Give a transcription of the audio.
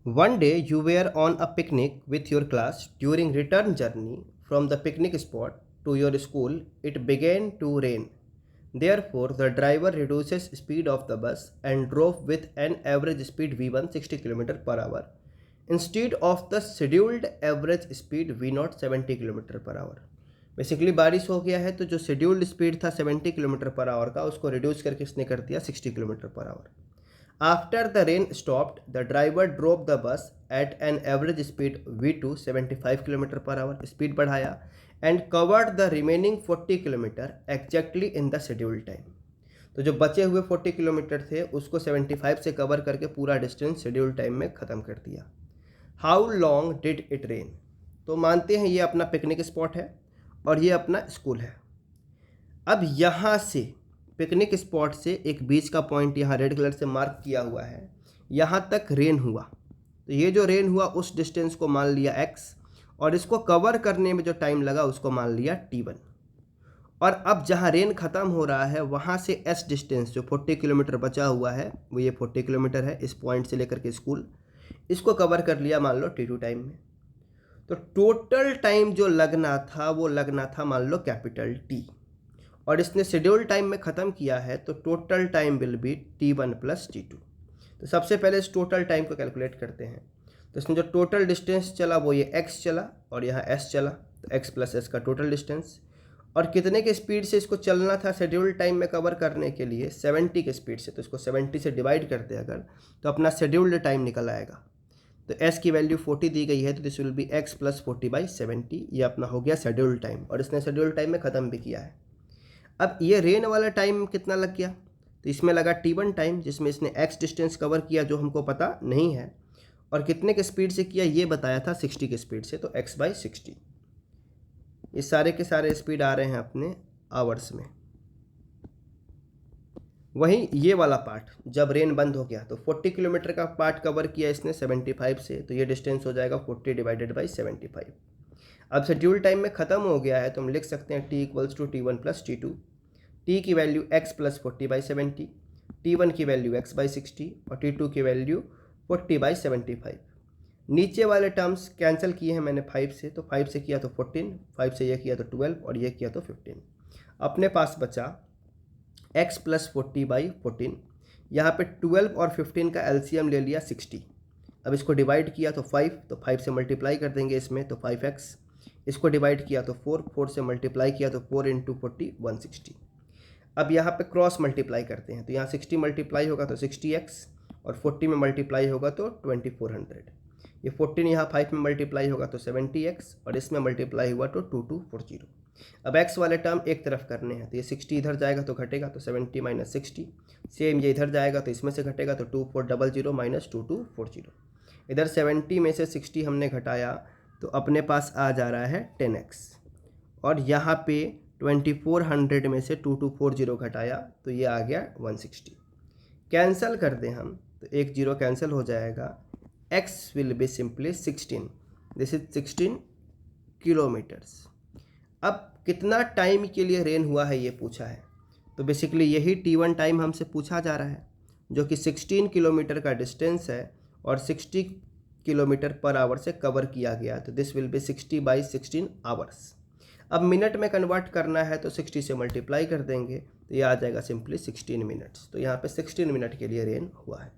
One day you were on a picnic with your class. During return journey from the picnic spot to your school, it began to rain. Therefore, the driver reduces speed of the bus and drove with an average speed V1 60 km per hour instead of the scheduled average speed V0 70 km per hour. Basically बारिश हो गया है तो जो scheduled speed था 70 kilometre per hour का उसको reduce करके इसने कर दिया 60 kilometre per hour. After the rain stopped, the driver drove the bus at an average speed V2 75 km per hour, speed बढ़ाया and covered the remaining 40 km exactly in the scheduled time. तो जो बचे हुए 40 kilometre थे उसको 75 से cover करके पूरा डिस्टेंस शेड्यूल टाइम में ख़त्म कर दिया. How long did it rain? तो मानते हैं ये अपना पिकनिक स्पॉट है और ये अपना स्कूल है. अब यहाँ से पिकनिक स्पॉट से एक बीच का पॉइंट यहाँ रेड कलर से मार्क किया हुआ है, यहाँ तक रेन हुआ. तो ये जो रेन हुआ उस डिस्टेंस को मान लिया x और इसको कवर करने में जो टाइम लगा उसको मान लिया t1. और अब जहाँ रेन ख़त्म हो रहा है वहाँ से s डिस्टेंस जो 40 किलोमीटर बचा हुआ है वो ये 40 किलोमीटर है इस पॉइंट से लेकर के स्कूल, इसको कवर कर लिया मान लो t2 टाइम में. तो टोटल टाइम जो लगना था वो लगना था मान लो कैपिटल T और इसने शेड्यूल टाइम में ख़त्म किया है तो total time will be T1 plus T2. तो सबसे पहले इस टोटल टाइम को कैलकुलेट करते हैं. तो इसमें जो टोटल डिस्टेंस चला वो ये x चला और यहाँ s चला, तो x प्लस s का टोटल डिस्टेंस. और कितने के स्पीड से इसको चलना था शेड्यूल टाइम में कवर करने के लिए? 70 के स्पीड से. तो इसको 70 से डिवाइड करते अगर तो अपना शेड्यूल्ड टाइम निकल आएगा. तो s की वैल्यू 40 दी गई है तो this will be x plus 40/70. ये अपना हो गया शेड्यूल टाइम और इसने शेड्यूल टाइम में ख़त्म भी किया है. अब ये रेन वाला टाइम कितना लग गया? तो इसमें लगा T1 टाइम जिसमें इसने x डिस्टेंस कवर किया जो हमको पता नहीं है और कितने के स्पीड से किया ये बताया था 60 के स्पीड से, तो x/60. ये सारे के सारे स्पीड आ रहे हैं अपने आवर्स में. वहीं ये वाला पार्ट जब रेन बंद हो गया तो 40 किलोमीटर का पार्ट कवर किया इसने 75 से, तो ये डिस्टेंस हो जाएगा 40 डिवाइडेड बाई 75. अब शेड्यूल टाइम में ख़त्म हो गया है तो हम लिख सकते हैं T equals to T1 plus T2. T की वैल्यू x प्लस 40/70, T1 की वैल्यू x/60 और T2 की वैल्यू 40/75. नीचे वाले टर्म्स कैंसिल किए हैं मैंने 5 से, तो 5 से किया तो 14, 5 से ये किया तो 12 और ये किया तो 15. अपने पास बचा x प्लस 40/14. यहाँ पे 12 और 15 का एलसीएम ले लिया 60. अब इसको डिवाइड किया तो 5, तो 5 से मल्टीप्लाई कर देंगे इसमें तो 5x. इसको डिवाइड किया तो 4, 4 से मल्टीप्लाई किया तो 4 × 40 160. अब यहाँ पे क्रॉस मल्टीप्लाई करते हैं तो यहाँ 60 मल्टीप्लाई होगा तो 60x और 40 में मल्टीप्लाई होगा तो 2400. ये 14 यहाँ 5 में मल्टीप्लाई होगा तो 70x और इसमें मल्टीप्लाई हुआ तो 2240. अब x वाले टर्म एक तरफ करने हैं तो ये 60 इधर जाएगा तो घटेगा तो 70 - 60. सेम ये इधर जाएगा तो इसमें से घटेगा तो 2400 - 2240. इधर 70 में से 60 हमने घटाया तो अपने पास आ जा रहा है 10x और यहाँ पे 2400 में से 2240 घटाया तो ये आ गया 160. कैंसिल कर दें हम तो एक जीरो कैंसिल हो जाएगा. x will be simply 16. This is 16 kilometres. अब कितना टाइम के लिए रेन हुआ है ये पूछा है तो बेसिकली यही T1 टाइम हमसे पूछा जा रहा है जो कि 16 किलोमीटर का डिस्टेंस है और 60 किलोमीटर पर आवर से कवर किया गया. तो दिस विल बी 60/16 आवर्स. अब मिनट में कन्वर्ट करना है तो 60 से मल्टीप्लाई कर देंगे तो ये आ जाएगा सिंपली 16 मिनट्स. तो यहाँ पे 16 मिनट के लिए रेन हुआ है.